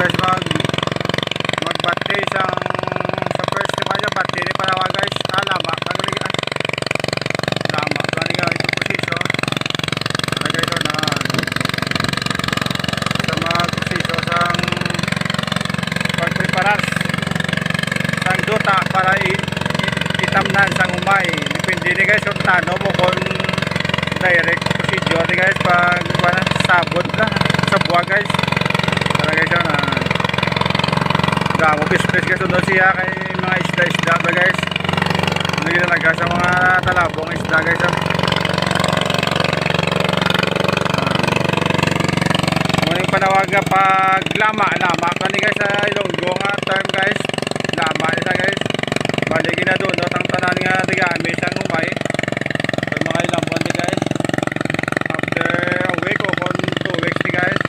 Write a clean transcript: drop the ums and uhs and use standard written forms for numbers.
guys magbati isang sa first di ba niya bati ni para guys lama lama kani nga ito posiso para guys na sa mga posiso sang pagpreparar sang duta para itamnan sang umay depende ni guys kung tano mo kung direct procedure ni guys pag sabot na sa buwa guys para guys na damo bispes guys doon siya kay mga isda ba guys ano ginalaga sa mga talabong isda guys yung panawag nga pag lama kani guys sa Ilonggo nga term guys lama isa guys bali na doon ang tanan nga tigami sang umay so mga ilang buwan di guys after a week o 2 weeks di guys